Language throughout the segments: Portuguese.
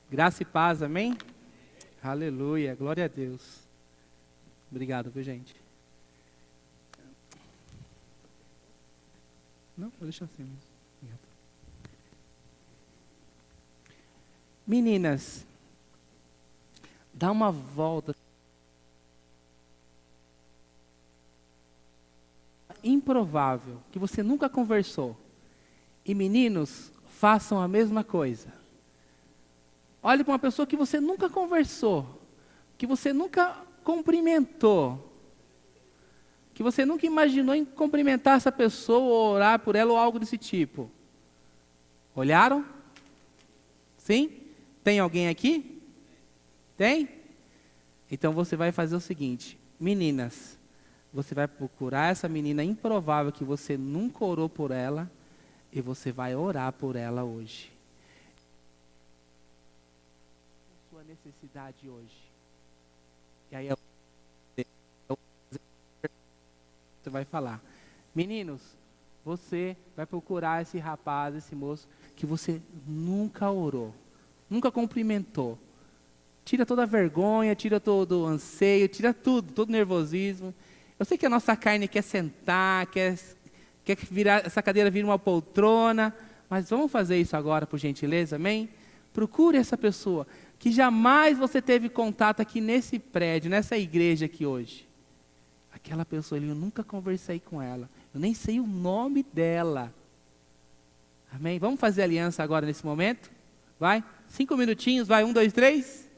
Graça e paz, amém? Aleluia, glória a Deus. Obrigado, viu, gente? Não, vou deixar assim mesmo. Obrigado. Meninas, dá uma volta. Improvável, que você nunca conversou. E meninos, façam a mesma coisa. Olhe para uma pessoa que você nunca conversou, que você nunca cumprimentou, que você nunca imaginou em cumprimentar essa pessoa, ou orar por ela, ou algo desse tipo. Olharam? Sim? Tem alguém aqui? Tem? Então você vai fazer o seguinte, meninas, você vai procurar essa menina improvável que você nunca orou por ela, e você vai orar por ela hoje. Sua necessidade hoje. E aí você vai falar, meninos, você vai procurar esse rapaz, esse moço, que você nunca orou, nunca cumprimentou. Tira toda a vergonha, tira todo o anseio, tira tudo, todo o nervosismo. Eu sei que a nossa carne quer sentar, quer virar, essa cadeira vira uma poltrona, mas vamos fazer isso agora, por gentileza, amém? Procure essa pessoa, que jamais você teve contato aqui nesse prédio, nessa igreja aqui hoje. Aquela pessoa, eu nunca conversei com ela, eu nem sei o nome dela. Amém? Vamos fazer aliança agora nesse momento? Vai? 5 minutinhos, vai, 1, 2, 3.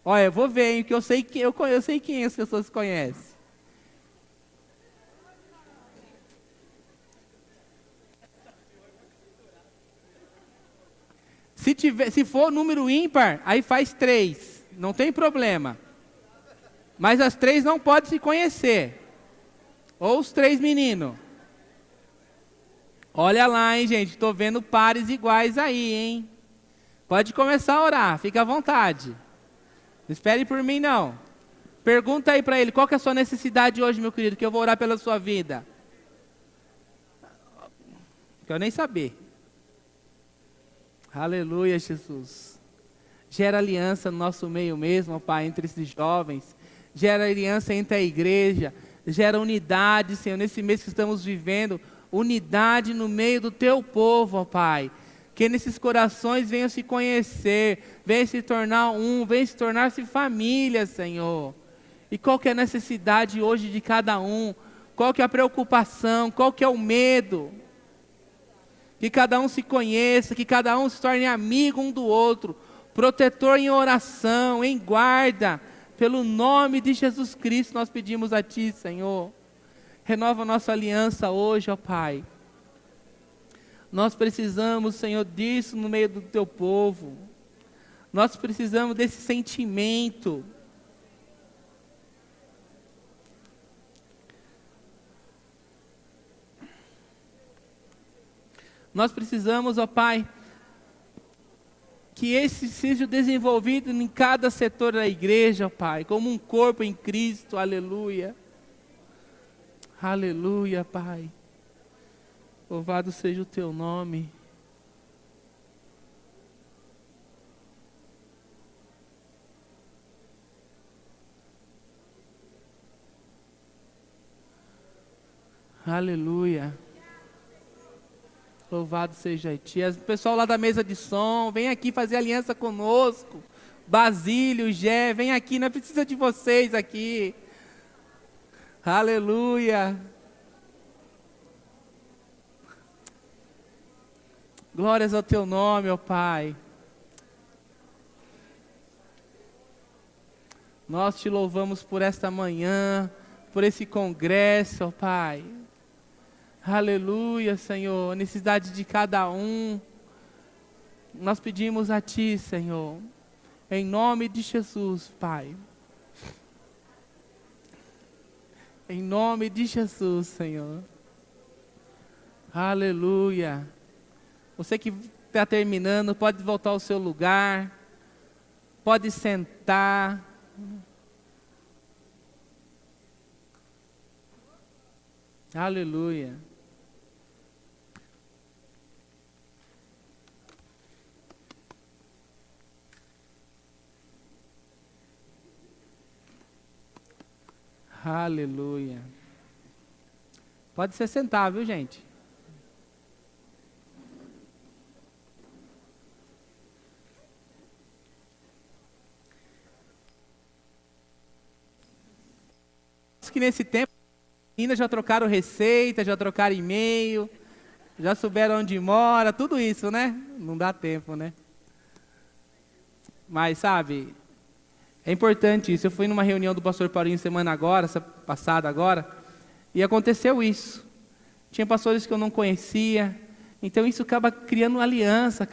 Olha, eu vou ver, hein, que eu sei quem as pessoas conhecem. Se for número ímpar, aí faz 3, não tem problema. Mas as 3 não podem se conhecer. Ou os 3 meninos. Olha lá, hein, gente, estou vendo pares iguais aí, hein. Pode começar a orar, fica à vontade. Não espere por mim, não. Pergunta aí para ele, qual que é a sua necessidade hoje, meu querido, que eu vou orar pela sua vida. Quero nem saber. Aleluia, Jesus. Gera aliança no nosso meio mesmo, ó Pai, entre esses jovens. Gera aliança entre a igreja. Gera unidade, Senhor, nesse mês que estamos vivendo. Unidade no meio do Teu povo, ó Pai. Que nesses corações venham se conhecer, venham se tornar venham se tornar-se família, Senhor. E qual que é a necessidade hoje de cada um? Qual que é a preocupação? Qual que é o medo? Que cada um se conheça, que cada um se torne amigo um do outro, protetor em oração, em guarda, pelo nome de Jesus Cristo nós pedimos a Ti, Senhor. Renova a nossa aliança hoje, ó Pai. Nós precisamos, Senhor, disso no meio do Teu povo. Nós precisamos desse sentimento. Nós precisamos, ó Pai, que esse seja desenvolvido em cada setor da igreja, ó Pai, como um corpo em Cristo, aleluia. Aleluia, Pai. Louvado seja o Teu nome. Aleluia. Louvado seja Ti. O pessoal lá da mesa de som, vem aqui fazer aliança conosco. Basílio, Gé, vem aqui, não precisa de vocês aqui. Aleluia. Glórias ao Teu nome, ó Pai. Nós Te louvamos por esta manhã, por esse congresso, ó Pai. Aleluia, Senhor, a necessidade de cada um. Nós pedimos a Ti, Senhor, em nome de Jesus, Pai. Em nome de Jesus, Senhor. Aleluia. Você que está terminando, pode voltar ao seu lugar. Pode sentar. Aleluia. Aleluia. Pode se sentar, viu, gente? Que nesse tempo, ainda já trocaram receita, já trocaram e-mail, já souberam onde mora, tudo isso, né? Não dá tempo, né? Mas, sabe, é importante isso. Eu fui numa reunião do pastor Paulinho essa passada agora, e aconteceu isso. Tinha pastores que eu não conhecia, então isso acaba criando uma aliança,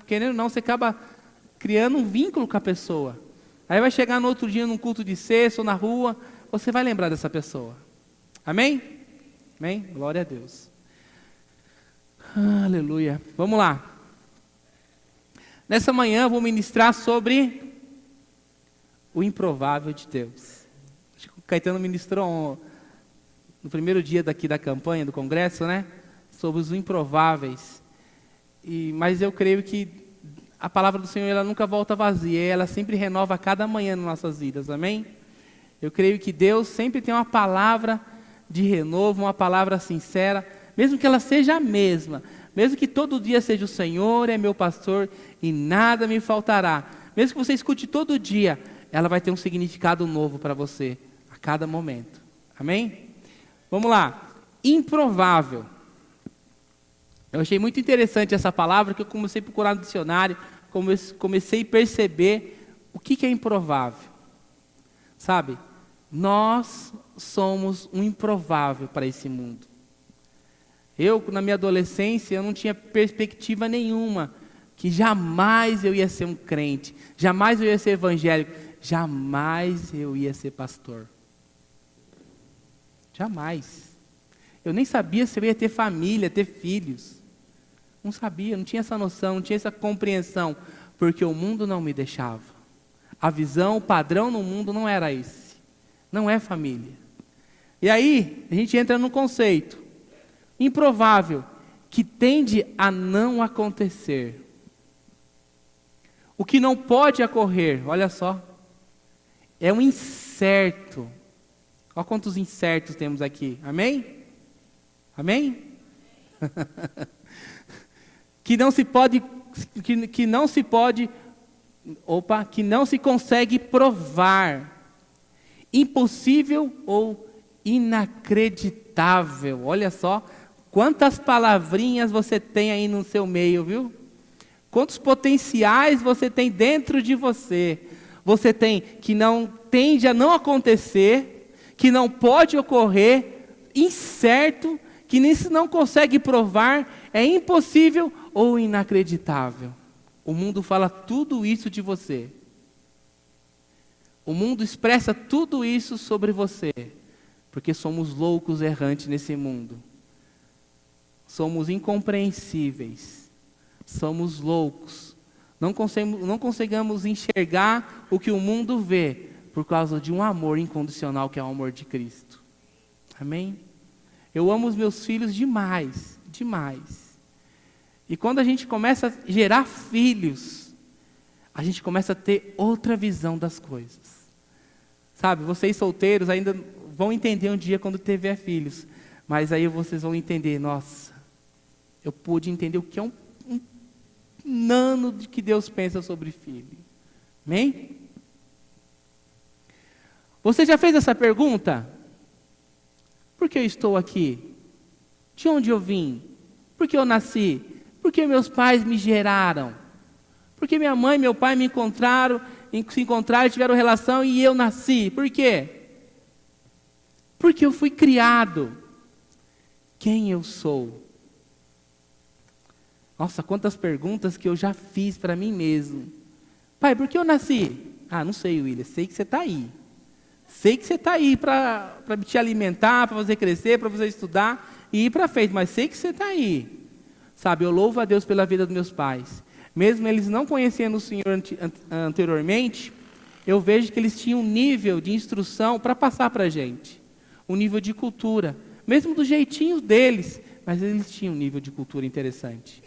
querendo ou não, você acaba criando um vínculo com a pessoa. Aí vai chegar no outro dia num culto de sexta ou na rua, você vai lembrar dessa pessoa. Amém? Amém? Glória a Deus. Aleluia. Vamos lá. Nessa manhã eu vou ministrar sobre o improvável de Deus. Acho que o Caetano ministrou no primeiro dia daqui da campanha, do congresso, né? Sobre os improváveis. Mas eu creio que a palavra do Senhor, ela nunca volta vazia. Ela sempre renova a cada manhã nas nossas vidas. Amém? Eu creio que Deus sempre tem uma palavra de renovo, uma palavra sincera, mesmo que ela seja a mesma, mesmo que todo dia seja o Senhor é meu pastor e nada me faltará, mesmo que você escute todo dia, ela vai ter um significado novo para você, a cada momento. Amém? Vamos lá. Improvável. Eu achei muito interessante essa palavra, que eu comecei a procurar no dicionário, comecei a perceber o que é improvável. Sabe? Nós somos um improvável para esse mundo. Eu, na minha adolescência, eu não tinha perspectiva nenhuma que jamais eu ia ser um crente, jamais eu ia ser evangélico, jamais eu ia ser pastor. Jamais. Eu nem sabia se eu ia ter família, ter filhos. Não sabia, não tinha essa noção, não tinha essa compreensão, porque o mundo não me deixava. A visão, o padrão no mundo não era esse. Não é família. E aí, a gente entra no conceito improvável, que tende a não acontecer. O que não pode ocorrer, olha só, é um incerto. Olha quantos incertos temos aqui, amém? Amém? que não se consegue provar. Impossível ou inacreditável. Olha só, quantas palavrinhas você tem aí no seu meio, viu? Quantos potenciais você tem dentro de você. Você tem que não tende a não acontecer, que não pode ocorrer, incerto, que nem se não consegue provar, é impossível ou inacreditável. O mundo fala tudo isso de você. O mundo expressa tudo isso sobre você, porque somos loucos errantes nesse mundo. Somos incompreensíveis, somos loucos. Não conseguimos enxergar o que o mundo vê, por causa de um amor incondicional que é o amor de Cristo. Amém? Eu amo os meus filhos demais, demais. E quando a gente começa a gerar filhos, a gente começa a ter outra visão das coisas. Sabe, vocês solteiros ainda vão entender um dia quando tiver filhos. Mas aí vocês vão entender, nossa, eu pude entender o que é um nano de que Deus pensa sobre filho. Amém? Você já fez essa pergunta? Por que eu estou aqui? De onde eu vim? Por que eu nasci? Por que meus pais me geraram? Porque minha mãe e meu pai se encontraram, tiveram relação e eu nasci. Por quê? Porque eu fui criado. Quem eu sou? Nossa, quantas perguntas que eu já fiz para mim mesmo. Pai, por que eu nasci? Ah, não sei, William, sei que você está aí. Sei que você está aí para te alimentar, para você crescer, para você estudar e ir para frente, mas sei que você está aí. Sabe, eu louvo a Deus pela vida dos meus pais. Mesmo eles não conhecendo o Senhor anteriormente, eu vejo que eles tinham um nível de instrução para passar para a gente. Um nível de cultura. Mesmo do jeitinho deles, mas eles tinham um nível de cultura interessante.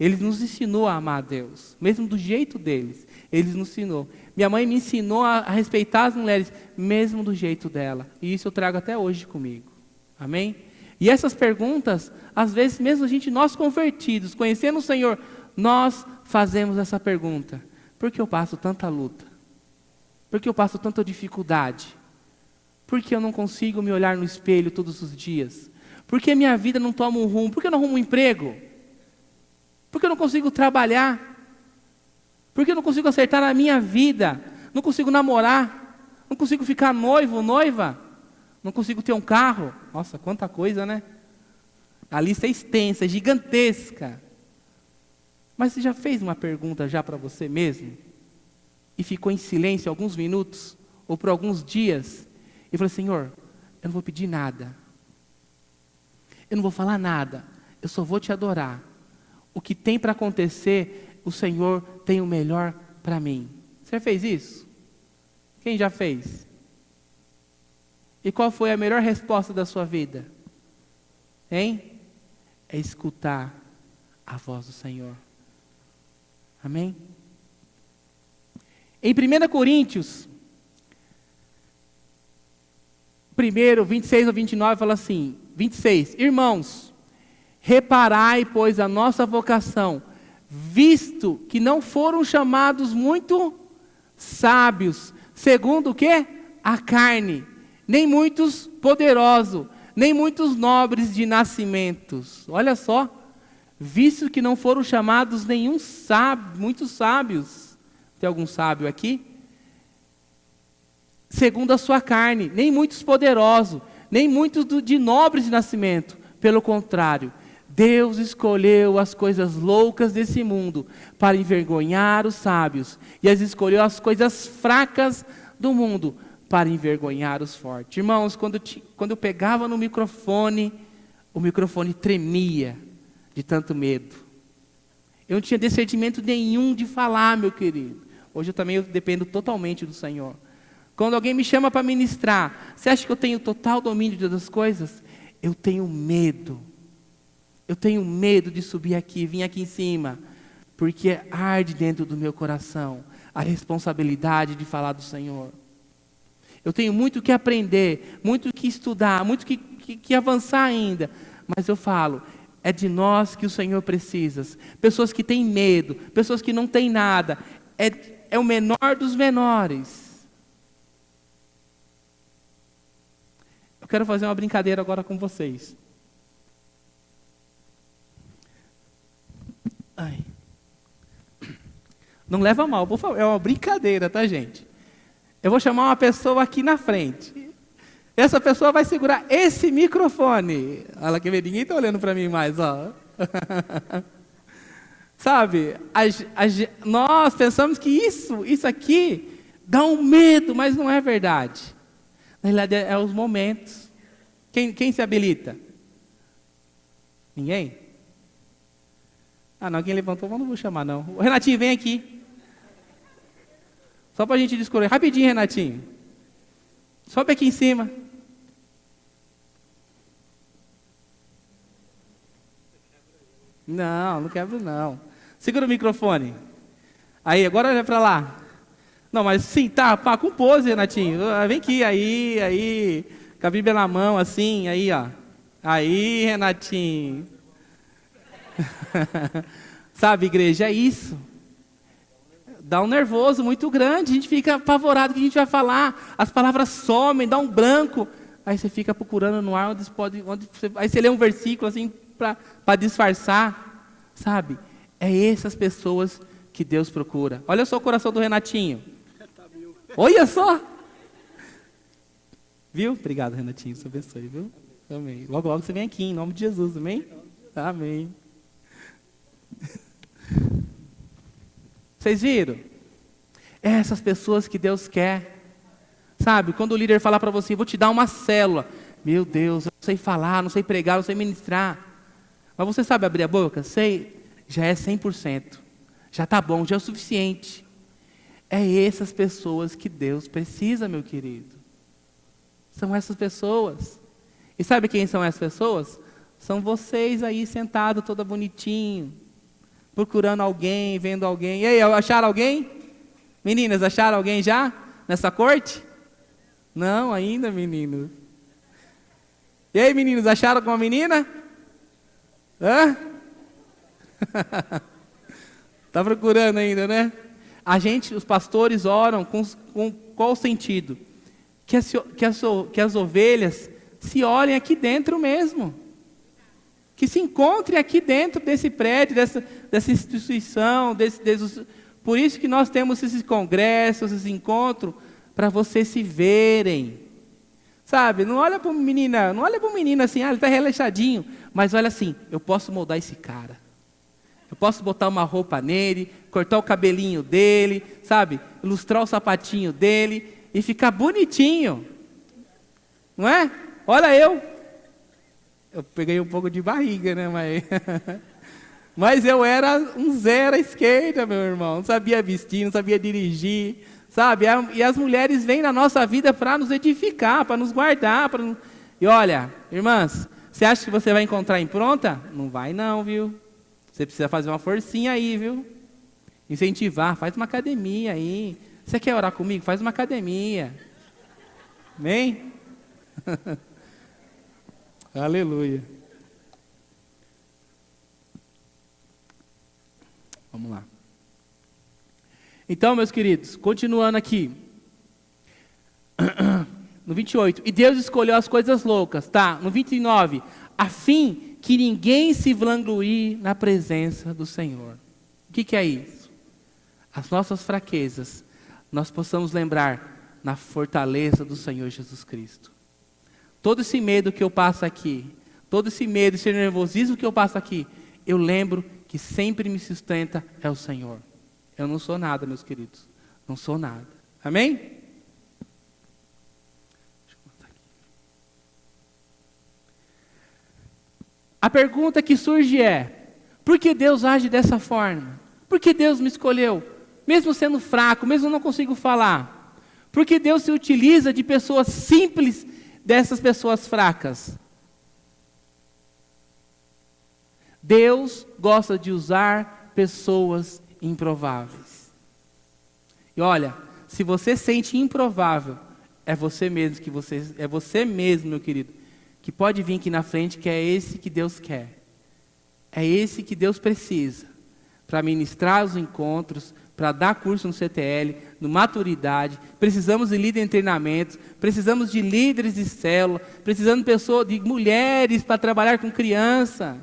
Ele nos ensinou a amar a Deus, mesmo do jeito deles. Ele nos ensinou. Minha mãe me ensinou a respeitar as mulheres, mesmo do jeito dela. E isso eu trago até hoje comigo. Amém? E essas perguntas, às vezes mesmo nós convertidos, conhecendo o Senhor, nós fazemos essa pergunta. Por que eu passo tanta luta? Por que eu passo tanta dificuldade? Por que eu não consigo me olhar no espelho todos os dias? Por que minha vida não toma um rumo? Por que eu não arrumo um emprego? Por que eu não consigo trabalhar? Por que eu não consigo acertar a minha vida? Não consigo namorar? Não consigo ficar noivo, noiva? Não consigo ter um carro? Nossa, quanta coisa, né? A lista é extensa, é gigantesca. Mas você já fez uma pergunta já para você mesmo? E ficou em silêncio alguns minutos? Ou por alguns dias? E falou: Senhor, eu não vou pedir nada. Eu não vou falar nada. Eu só vou te adorar. O que tem para acontecer, o Senhor tem o melhor para mim. Você já fez isso? Quem já fez? E qual foi a melhor resposta da sua vida? Hein? É escutar a voz do Senhor. Amém? Em 1 Coríntios, 26 ao 29, fala assim, 26, irmãos, reparai, pois, a nossa vocação, visto que não foram chamados muito sábios, segundo o quê? A carne, nem muitos poderosos, nem muitos nobres de nascimentos. Olha só, visto que não foram chamados nenhum sábio, muitos sábios. Tem algum sábio aqui? Segundo a sua carne, nem muitos poderosos, nem muitos de nobres de nascimento. Pelo contrário, Deus escolheu as coisas loucas desse mundo para envergonhar os sábios, e escolheu as coisas fracas do mundo para envergonhar os fortes. Irmãos, quando eu pegava no microfone, o microfone tremia de tanto medo. Eu não tinha discernimento nenhum de falar, meu querido. Hoje eu dependo totalmente do Senhor. Quando alguém me chama para ministrar, você acha que eu tenho total domínio das coisas? Eu tenho medo. Eu tenho medo de subir aqui, vir aqui em cima, porque arde dentro do meu coração a responsabilidade de falar do Senhor. Eu tenho muito que aprender, muito que estudar, muito que avançar ainda, mas eu falo, é de nós que o Senhor precisa. Pessoas que têm medo, pessoas que não têm nada, é o menor dos menores. Eu quero fazer uma brincadeira agora com vocês. Ai. Não leva mal, por favor, é uma brincadeira, tá, gente? Eu vou chamar uma pessoa aqui na frente. Essa pessoa vai segurar esse microfone. Olha que ninguém está olhando para mim mais, ó. Sabe, nós pensamos que isso aqui dá um medo, mas não é verdade. Na realidade, é os momentos. Quem se habilita? Ninguém? Ah, não, quem levantou, eu não vou chamar, não. O Renatinho, vem aqui. Só para a gente discorrer. Rapidinho, Renatinho. Sobe aqui em cima. Não quebro não. Segura o microfone. Aí, agora olha para lá. Não, mas sim, tá, pá, com pose, Renatinho. Vem aqui, aí. Com a Bíblia na mão, assim, aí, ó. Aí, Renatinho. Sabe, igreja, é isso. Dá um nervoso muito grande, a gente fica apavorado, o que a gente vai falar, as palavras somem, dá um branco, aí você fica procurando no ar, aí você lê um versículo assim, para disfarçar, sabe? É essas pessoas que Deus procura. Olha só o coração do Renatinho. Olha só! Viu? Obrigado, Renatinho, Deus abençoe, viu? Amém. Logo, logo você vem aqui, em nome de Jesus, amém? Amém. Vocês viram? Essas pessoas que Deus quer. Sabe, quando o líder falar para você, vou te dar uma célula. Meu Deus, eu não sei falar, não sei pregar, não sei ministrar. Mas você sabe abrir a boca? Sei, já é 100%. Já está bom, já é o suficiente. É essas pessoas que Deus precisa, meu querido. São essas pessoas. E sabe quem são essas pessoas? São vocês aí sentados, toda bonitinho. procurando alguém, vendo alguém. E aí, acharam alguém? Meninas, acharam alguém já nessa corte? Não, ainda, meninos. E aí, meninos, acharam alguma menina? Hã? Tá procurando ainda, né? A gente, os pastores, oram com qual sentido? Que as ovelhas se olhem aqui dentro mesmo. Que se encontrem aqui dentro desse prédio, dessa instituição. Por isso que nós temos esses congressos, esses encontros, para vocês se verem. Sabe, não olha para uma menina assim, ele está relaxadinho. Mas olha assim, eu posso moldar esse cara. Eu posso botar uma roupa nele, cortar o cabelinho dele, sabe? Ilustrar o sapatinho dele e ficar bonitinho. Não é? Olha eu. Eu peguei um pouco de barriga, né? Mas eu era um zero à esquerda, meu irmão. Não sabia vestir, não sabia dirigir, sabe? E as mulheres vêm na nossa vida para nos edificar, para nos guardar. E olha, irmãs, você acha que você vai encontrar impronta? Não vai não, viu? Você precisa fazer uma forcinha aí, viu? Incentivar, faz uma academia aí. Você quer orar comigo? Faz uma academia. Amém? Aleluia. Vamos lá. Então, meus queridos, continuando aqui. No 28. E Deus escolheu as coisas loucas, tá? No 29. A fim que ninguém se vangloie na presença do Senhor. O que é isso? As nossas fraquezas, nós possamos lembrar na fortaleza do Senhor Jesus Cristo. Todo esse medo que eu passo aqui, todo esse medo, esse nervosismo que eu passo aqui, eu lembro que sempre me sustenta é o Senhor. Eu não sou nada, meus queridos. Não sou nada. Amém? A pergunta que surge é: por que Deus age dessa forma? Por que Deus me escolheu? Mesmo sendo fraco, mesmo não consigo falar. Por que Deus se utiliza de pessoas simples dessas pessoas fracas? Deus gosta de usar pessoas improváveis. E olha, se você sente improvável, é você mesmo, meu querido, que pode vir aqui na frente, que é esse que Deus quer. É esse que Deus precisa para ministrar os encontros, para dar curso no CTL, no Maturidade. Precisamos de líder em treinamentos, precisamos de líderes de célula, precisamos de mulheres para trabalhar com criança.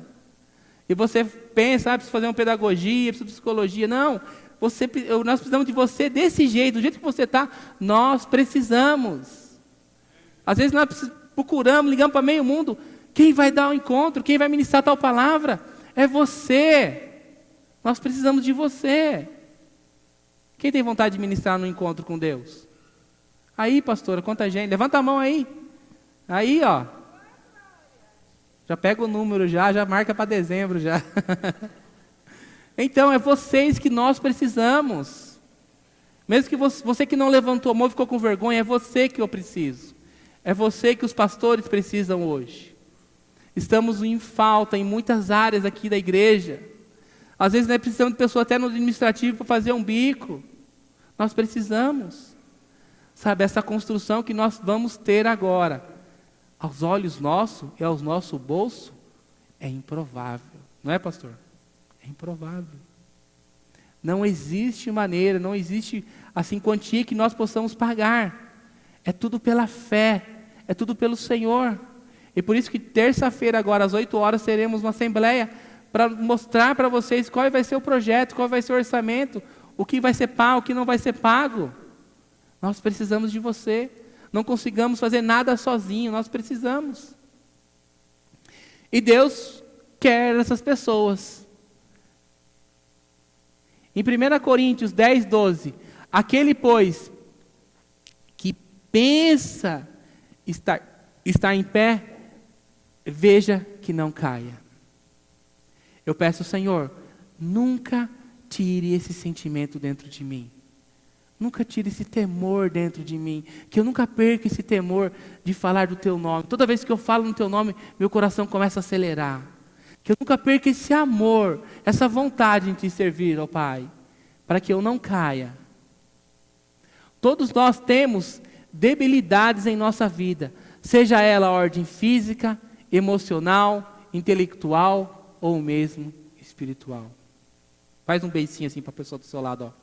E você pensa, preciso fazer uma pedagogia, preciso de psicologia. Não, nós precisamos de você desse jeito, do jeito que você está, nós precisamos. Às vezes nós procuramos, ligamos para meio mundo, quem vai dar o encontro, quem vai ministrar tal palavra? É você. Nós precisamos de você. Quem tem vontade de ministrar no encontro com Deus? Aí, pastora, quanta gente, levanta a mão aí. Aí, ó. Já pega o número já marca para dezembro já. Então, é vocês que nós precisamos. Mesmo que você que não levantou a mão, ficou com vergonha, é você que eu preciso. É você que os pastores precisam hoje. Estamos em falta em muitas áreas aqui da igreja. Às vezes nós precisamos de pessoa até no administrativo para fazer um bico. Nós precisamos. Sabe, essa construção que nós vamos ter agora, aos olhos nossos e aos nossos bolsos, é improvável. Não é, pastor? É improvável. Não existe maneira, não existe assim quantia que nós possamos pagar. É tudo pela fé, é tudo pelo Senhor. E por isso que terça-feira agora às 8 horas teremos uma assembleia para mostrar para vocês qual vai ser o projeto, qual vai ser o orçamento, o que vai ser pago, o que não vai ser pago. Nós precisamos de você. Não conseguimos fazer nada sozinho, nós precisamos. E Deus quer essas pessoas. Em 1 Coríntios 10, 12, aquele, pois, que pensa estar em pé, veja que não caia. Eu peço, Senhor, nunca tire esse sentimento dentro de mim. Nunca tire esse temor dentro de mim. Que eu nunca perca esse temor de falar do Teu nome. Toda vez que eu falo no Teu nome, meu coração começa a acelerar. Que eu nunca perca esse amor, essa vontade em te servir, ó Pai, para que eu não caia. Todos nós temos debilidades em nossa vida, seja ela ordem física, emocional, intelectual ou mesmo espiritual. Faz um beicinho assim para a pessoa do seu lado, ó.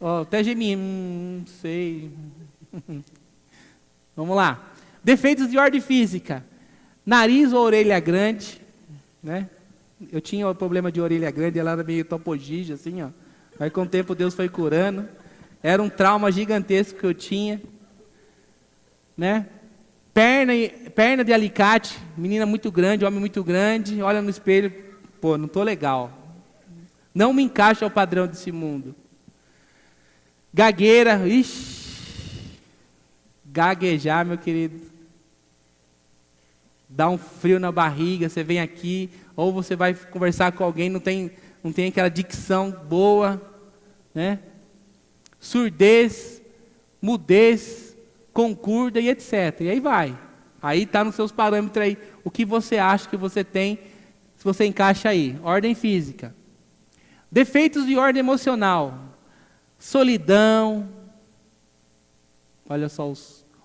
Ó, até gemi, sei. Vamos lá. Defeitos de ordem física. Nariz ou orelha grande, né? Eu tinha o problema de orelha grande, ela era meio topogígea, assim, ó. Aí com o tempo Deus foi curando. Era um trauma gigantesco que eu tinha, né? Perna de alicate, menina muito grande, homem muito grande, olha no espelho, pô, não tô legal. Não me encaixa ao padrão desse mundo. Gagueira, ixi, gaguejar, meu querido. Dá um frio na barriga, você vem aqui, ou você vai conversar com alguém, não tem aquela dicção boa, né? Surdez, mudez, concurda e etc. E aí vai. Aí está nos seus parâmetros aí, o que você acha que você tem, se você encaixa aí. Ordem física. Defeitos de ordem emocional. Solidão, olha só,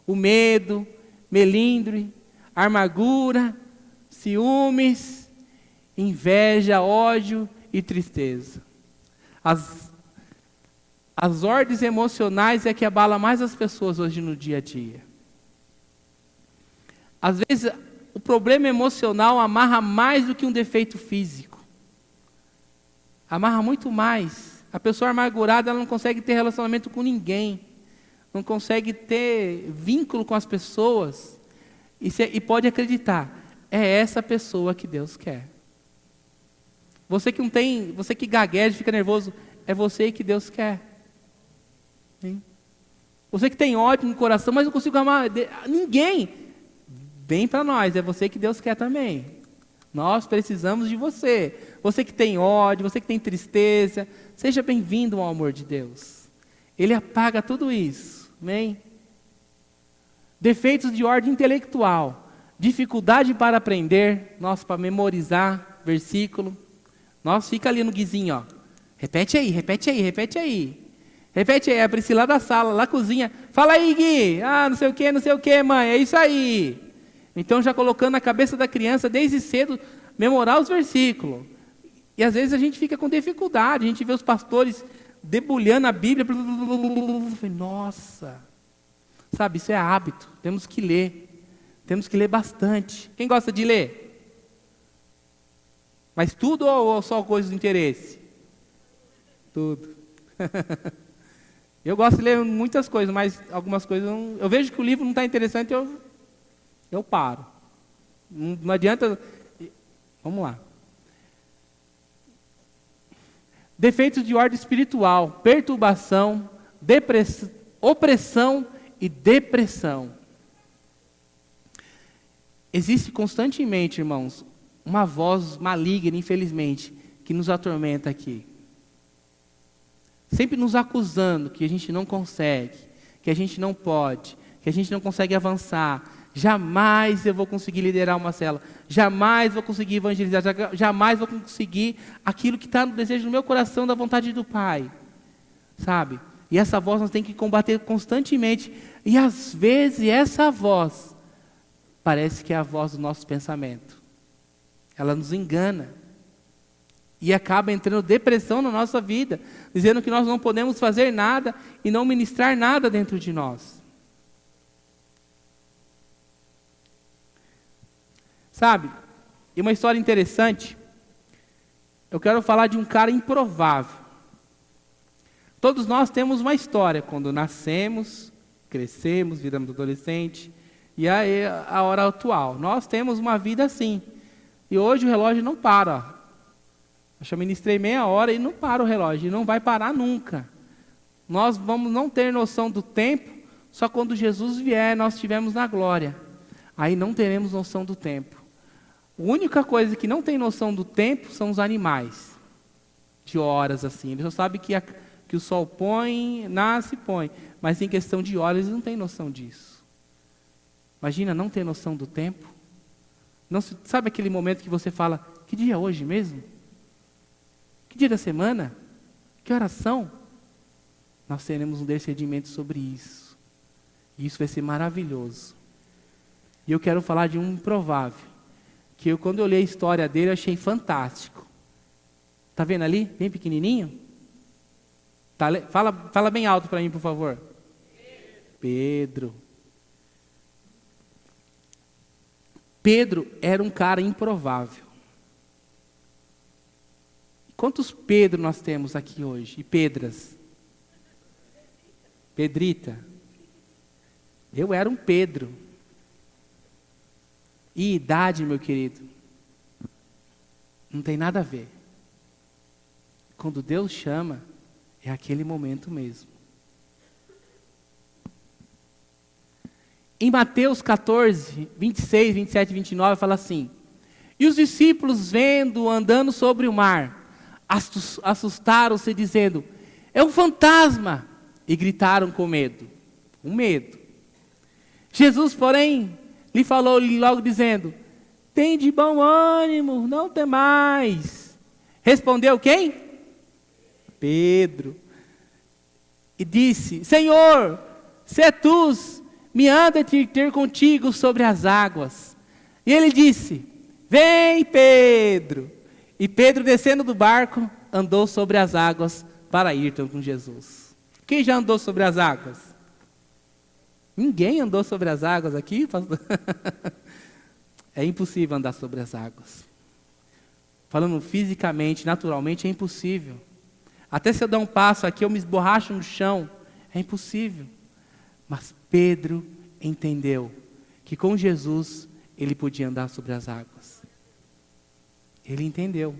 o medo, melindre, amargura, ciúmes, inveja, ódio e tristeza. As ordens emocionais é que abala mais as pessoas hoje no dia a dia. Às vezes, o problema emocional amarra mais do que um defeito físico. Amarra muito mais. A pessoa amargurada, ela não consegue ter relacionamento com ninguém. Não consegue ter vínculo com as pessoas. E pode acreditar, é essa pessoa que Deus quer. Você que não tem, você que gagueja, fica nervoso, é você que Deus quer. Hein? Você que tem ódio no coração, mas não consigo amar ninguém. Vem para nós, é você que Deus quer também. Nós precisamos de você. Você que tem ódio, você que tem tristeza, seja bem-vindo ao amor de Deus. Ele apaga tudo isso. Amém? Defeitos de ordem intelectual. Dificuldade para aprender. Nossa, para memorizar versículo. Nossa, fica ali no guizinho, ó. Repete aí, repete aí, repete aí. Repete aí, a Priscila da sala, lá cozinha. Fala aí, Gui. Ah, não sei o que, mãe. É isso aí. Então, já colocando na cabeça da criança, desde cedo, memorar os versículos. E às vezes a gente fica com dificuldade. A gente vê os pastores debulhando a Bíblia. Nossa. Sabe, isso é hábito. Temos que ler. Temos que ler bastante. Quem gosta de ler? Mas tudo ou só coisas de interesse? Tudo. Eu gosto de ler muitas coisas, mas algumas coisas eu vejo que o livro não está interessante, eu paro. Não adianta. Vamos lá. Defeitos de ordem espiritual, perturbação, depressão, opressão e depressão. Existe constantemente, irmãos, uma voz maligna, infelizmente, que nos atormenta aqui. Sempre nos acusando que a gente não consegue, que a gente não pode, que a gente não consegue avançar. Jamais eu vou conseguir liderar uma célula. Jamais vou conseguir evangelizar. Jamais vou conseguir aquilo que está no desejo do meu coração, da vontade do Pai. Sabe? E essa voz nós temos que combater constantemente. E às vezes essa voz parece que é a voz do nosso pensamento. Ela nos engana. E acaba entrando depressão na nossa vida, dizendo que nós não podemos fazer nada e não ministrar nada dentro de nós. Sabe? E uma história interessante, eu quero falar de um cara improvável. Todos nós temos uma história, quando nascemos, crescemos, viramos adolescente, e aí a hora atual. Nós temos uma vida assim, e hoje o relógio não para. Eu já ministrei meia hora e não para o relógio, e não vai parar nunca. Nós vamos não ter noção do tempo, só quando Jesus vier, nós estivermos na glória. Aí não teremos noção do tempo. A única coisa que não tem noção do tempo são os animais, de horas assim. Eles só sabem que o sol põe, nasce e põe. Mas em questão de horas, eles não têm noção disso. Imagina não ter noção do tempo. Não, sabe aquele momento que você fala, que dia é hoje mesmo? Que dia da semana? Que oração? Nós teremos um discernimento sobre isso. E isso vai ser maravilhoso. E eu quero falar de um improvável. Que quando eu li a história dele, eu achei fantástico. Está vendo ali? Bem pequenininho? Fala bem alto para mim, por favor. Pedro. Pedro era um cara improvável. Quantos Pedro nós temos aqui hoje? E Pedras? Pedrita. Eu era um Pedro. E idade, meu querido, não tem nada a ver. Quando Deus chama, é aquele momento mesmo. Em Mateus 14, 26, 27 e 29, fala assim: e os discípulos, vendo andando sobre o mar, assustaram-se, dizendo, é um fantasma, e gritaram com medo. Com medo. Jesus, porém, lhe falou logo dizendo, tem de bom ânimo, não temais. Respondeu quem? Pedro. E disse, Senhor, se tu me anda de ter contigo sobre as águas. E ele disse, vem Pedro. E Pedro, descendo do barco, andou sobre as águas para ir com Jesus. Quem já andou sobre as águas? Ninguém andou sobre as águas aqui, pastor? É impossível andar sobre as águas. Falando fisicamente, naturalmente, é impossível. Até se eu dar um passo aqui, eu me esborracho no chão. É impossível. Mas Pedro entendeu que com Jesus ele podia andar sobre as águas. Ele entendeu.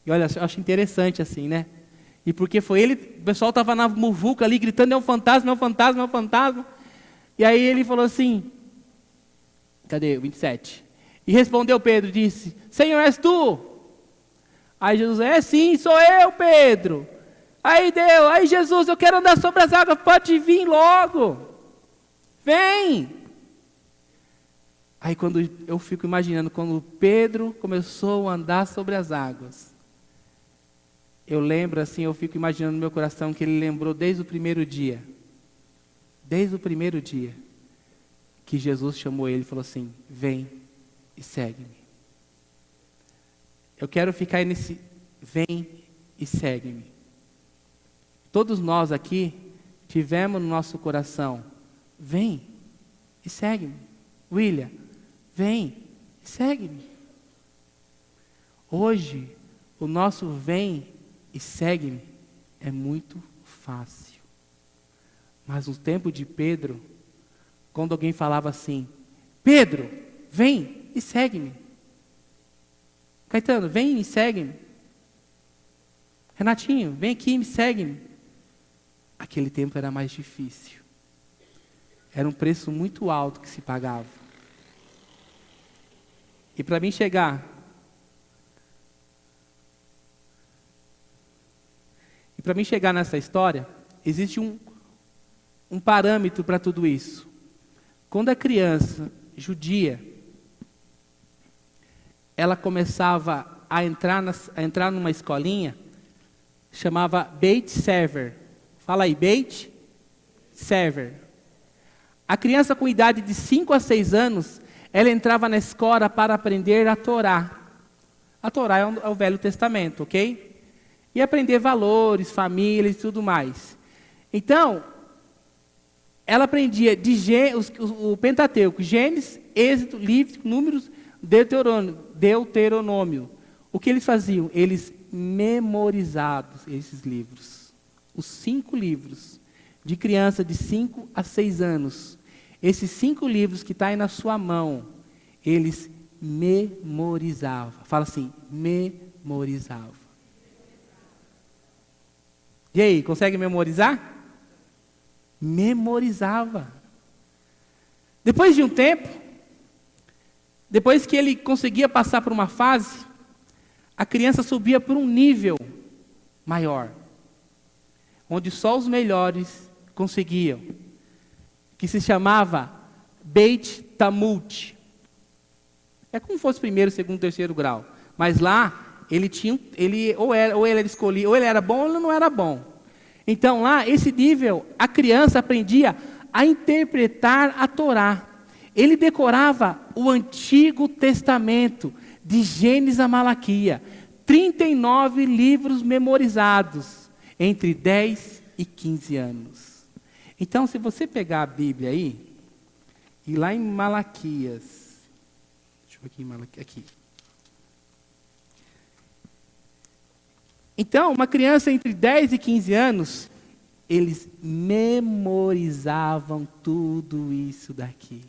E olha, eu acho interessante assim, né? E porque foi ele, o pessoal estava na muvuca ali gritando, é um fantasma, é um fantasma, é um fantasma. E aí ele falou assim, cadê? 27. E respondeu Pedro, disse, Senhor, és tu? Aí Jesus, é sim, sou eu, Pedro. Aí Jesus, eu quero andar sobre as águas, pode vir logo. Vem. Aí quando eu fico imaginando, quando Pedro começou a andar sobre as águas, eu lembro assim, eu fico imaginando no meu coração que ele lembrou desde o primeiro dia. Desde o primeiro dia que Jesus chamou ele e falou assim, vem e segue-me. Eu quero ficar aí nesse, vem e segue-me. Todos nós aqui tivemos no nosso coração, vem e segue-me. William, vem e segue-me. Hoje, o nosso vem e segue-me é muito fácil. Mas no tempo de Pedro, quando alguém falava assim, Pedro, vem e segue-me. Caetano, vem e segue-me. Renatinho, vem aqui e me segue-me. Aquele tempo era mais difícil. Era um preço muito alto que se pagava. E para mim chegar nessa história, existe um parâmetro para tudo isso. Quando a criança judia, ela começava a entrar numa escolinha, chamava Beit Sefer. Fala aí, Beit Sefer. A criança com idade de 5 a 6 anos, ela entrava na escola para aprender a Torá. A Torá é o Velho Testamento, ok? E aprender valores, família e tudo mais. Então, ela aprendia o Pentateuco, Gênesis, Êxodo, Levítico, Números, Deuteronômio. O que eles faziam? Eles memorizavam esses livros. Os 5 livros de criança de 5 a 6 anos. Esses 5 livros que estão aí na sua mão, eles memorizavam. Fala assim, memorizavam. E aí, consegue memorizar? Memorizava. Depois de um tempo, depois que ele conseguia passar por uma fase, a criança subia por um nível maior, onde só os melhores conseguiam, que se chamava Beit Talmud. É como se fosse primeiro, segundo, terceiro grau. Mas lá, ou ele era escolhido, ou ele era bom ou ele não era bom. Então lá, esse nível, a criança aprendia a interpretar a Torá. Ele decorava o Antigo Testamento, de Gênesis a Malaquia. 39 livros memorizados, entre 10 e 15 anos. Então, se você pegar a Bíblia aí, e lá em Malaquias, deixa eu ver aqui em Malaquias, aqui. Então, uma criança entre 10 e 15 anos, eles memorizavam tudo isso daqui.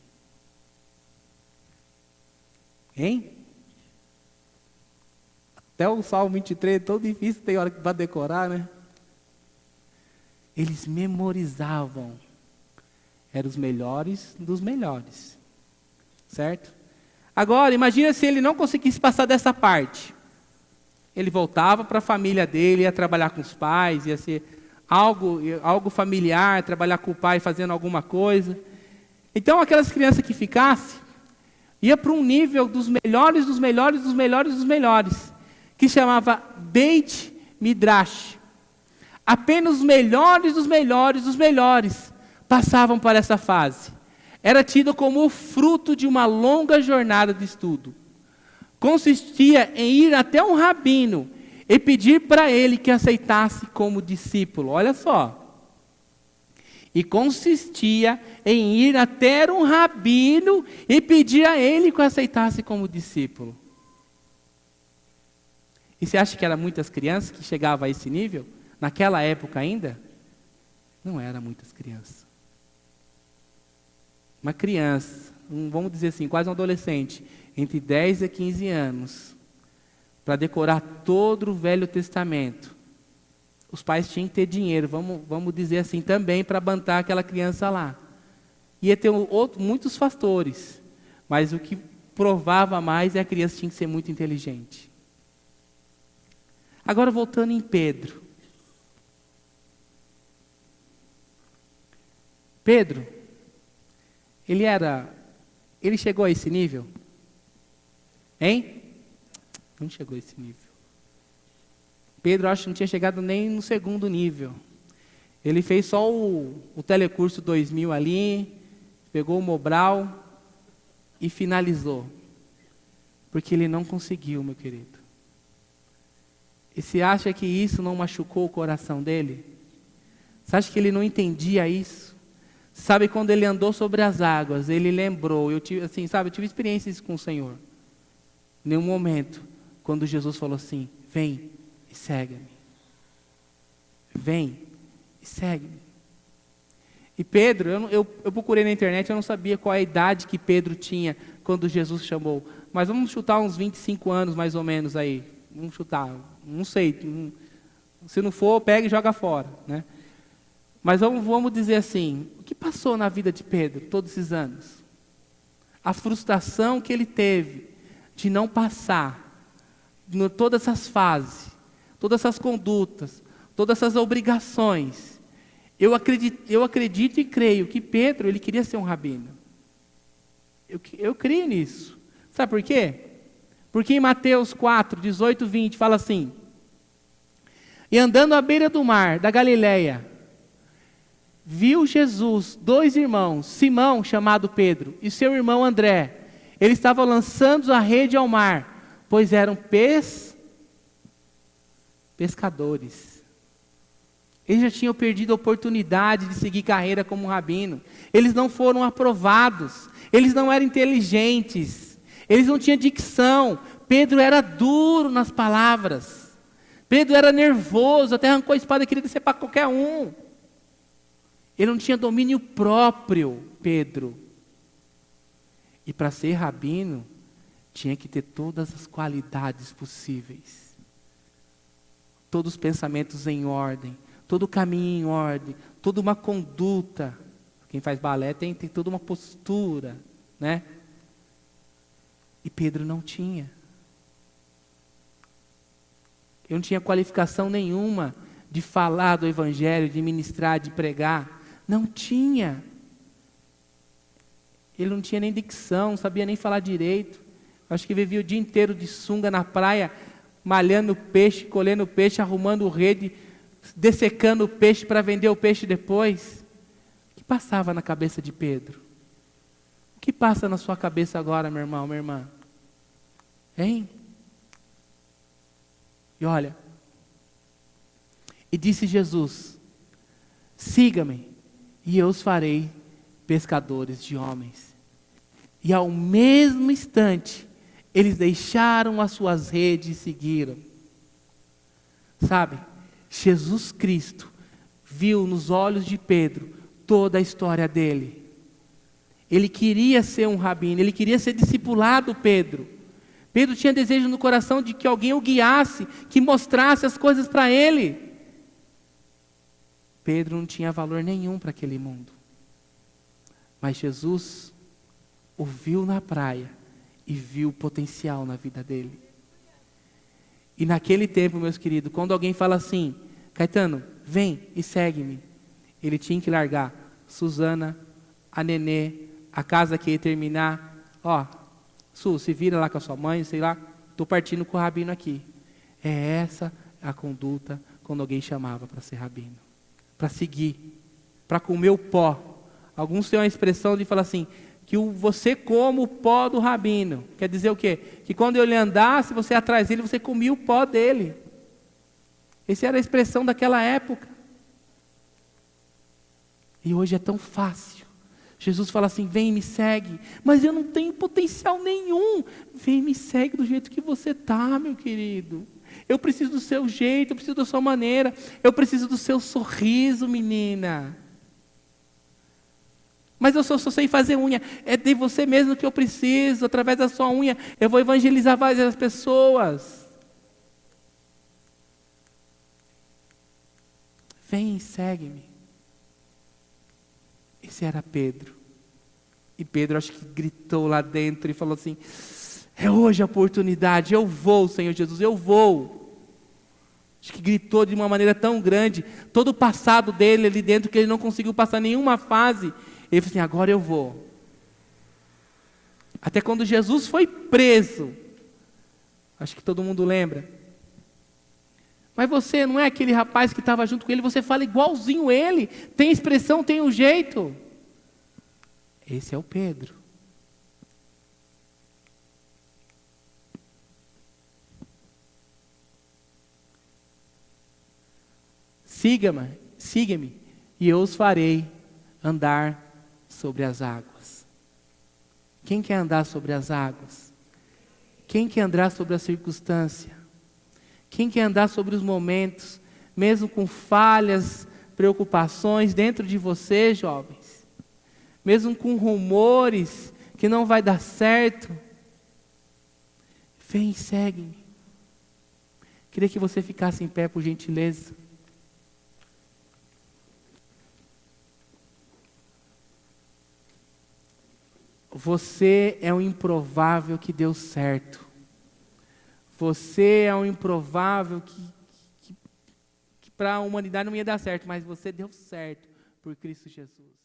Hein? Até o Salmo 23 é tão difícil, tem hora para decorar, né? Eles memorizavam. Eram os melhores dos melhores. Certo? Agora, imagina se ele não conseguisse passar dessa parte. Ele voltava para a família dele, ia trabalhar com os pais, ia ser algo familiar, trabalhar com o pai fazendo alguma coisa. Então, aquelas crianças que ficassem, ia para um nível dos melhores, dos melhores, dos melhores, dos melhores, que chamava Beit Midrash. Apenas os melhores dos melhores dos melhores passavam por essa fase. Era tido como o fruto de uma longa jornada de estudo. Consistia em ir até um rabino e pedir para ele que aceitasse como discípulo. Olha só. E consistia em ir até um rabino e pedir a ele que o aceitasse como discípulo. E você acha que eram muitas crianças que chegavam a esse nível? Naquela época ainda? Não eram muitas crianças. Uma criança, vamos dizer assim, quase um adolescente, entre 10 e 15 anos, para decorar todo o Velho Testamento. Os pais tinham que ter dinheiro, vamos dizer assim, também para bancar aquela criança lá. Ia ter muitos fatores, mas o que provava mais é a criança tinha que ser muito inteligente. Agora voltando em Pedro. Pedro, ele chegou a esse nível? Hein? Não chegou a esse nível. Pedro, acho que não tinha chegado nem no segundo nível. Ele fez só o Telecurso 2000 ali, pegou o Mobral e finalizou. Porque ele não conseguiu, meu querido. E você acha que isso não machucou o coração dele? Você acha que ele não entendia isso? Sabe, quando ele andou sobre as águas, ele lembrou, eu tive experiências com o Senhor. Em nenhum momento, quando Jesus falou assim, vem e segue-me. Vem e segue-me. E Pedro, eu procurei na internet, eu não sabia qual a idade que Pedro tinha quando Jesus chamou. Mas vamos chutar uns 25 anos mais ou menos aí. Vamos chutar, não sei. Se não for, pega e joga fora, né? Mas vamos dizer assim, o que passou na vida de Pedro todos esses anos? A frustração que ele teve de não passar todas essas fases, todas essas condutas, todas essas obrigações. Eu acredito e creio que Pedro, ele queria ser um rabino. Eu creio nisso. Sabe por quê? Porque em Mateus 4, 18, 20, fala assim, e andando à beira do mar, da Galileia, viu Jesus 2 irmãos, Simão, chamado Pedro, e seu irmão André. Eles estavam lançando a rede ao mar, pois eram pescadores. Eles já tinham perdido a oportunidade de seguir carreira como rabino. Eles não foram aprovados. Eles não eram inteligentes. Eles não tinham dicção. Pedro era duro nas palavras. Pedro era nervoso, até arrancou a espada e queria descer para qualquer um. Ele não tinha domínio próprio, Pedro. E para ser rabino, tinha que ter todas as qualidades possíveis. Todos os pensamentos em ordem, todo o caminho em ordem, toda uma conduta. Quem faz balé tem toda uma postura, né? E Pedro não tinha. Eu não tinha qualificação nenhuma de falar do Evangelho, de ministrar, de pregar. Não tinha. Ele não tinha nem dicção, não sabia nem falar direito. Acho que vivia o dia inteiro de sunga na praia, malhando peixe, colhendo peixe, arrumando rede, dessecando o peixe para vender o peixe depois. O que passava na cabeça de Pedro? O que passa na sua cabeça agora, meu irmão, minha irmã? Hein? E olha, e disse Jesus: siga-me, e eu os farei pescadores de homens. E ao mesmo instante, eles deixaram as suas redes e seguiram. Sabe, Jesus Cristo viu nos olhos de Pedro toda a história dele. Ele queria ser um rabino, ele queria ser discipulado, Pedro. Pedro tinha desejo no coração de que alguém o guiasse, que mostrasse as coisas para ele. Pedro não tinha valor nenhum para aquele mundo. Mas Jesus o viu na praia e viu o potencial na vida dele. E naquele tempo, meus queridos, quando alguém fala assim: Caetano, vem e segue-me, ele tinha que largar Suzana, a Nenê, a casa que ia terminar. Ó, Su, se vira lá com a sua mãe, sei lá, estou partindo com o rabino aqui. É essa a conduta quando alguém chamava para ser rabino. Para seguir, para comer o pó. Alguns têm uma expressão de falar assim, que você come o pó do rabino. Quer dizer o quê? Que quando ele andasse, você atrás dele, você comia o pó dele. Essa era a expressão daquela época. E hoje é tão fácil. Jesus fala assim: vem e me segue. Mas eu não tenho potencial nenhum. Vem e me segue do jeito que você está, meu querido. Eu preciso do seu jeito, eu preciso da sua maneira. Eu preciso do seu sorriso, menina. Mas eu só sei fazer unha. É de você mesmo que eu preciso. Através da sua unha, eu vou evangelizar várias pessoas. Vem e segue-me. Esse era Pedro. E Pedro acho que gritou lá dentro e falou assim: é hoje a oportunidade, eu vou, Senhor Jesus, eu vou. Acho que gritou de uma maneira tão grande, todo o passado dele ali dentro, que ele não conseguiu passar nenhuma fase. Ele falou assim: agora eu vou. Até quando Jesus foi preso, acho que todo mundo lembra. Mas você não é aquele rapaz que estava junto com ele, você fala igualzinho ele, tem expressão, tem um jeito. Esse é o Pedro. Siga-me, e eu os farei andar sobre as águas. Quem quer andar sobre as águas? Quem quer andar sobre a circunstância? Quem quer andar sobre os momentos, mesmo com falhas, preocupações dentro de você, jovens? Mesmo com rumores que não vai dar certo? Vem e segue-me. Queria que você ficasse em pé, por gentileza. Você é um improvável que deu certo. Você é um improvável que para a humanidade não ia dar certo, mas você deu certo por Cristo Jesus.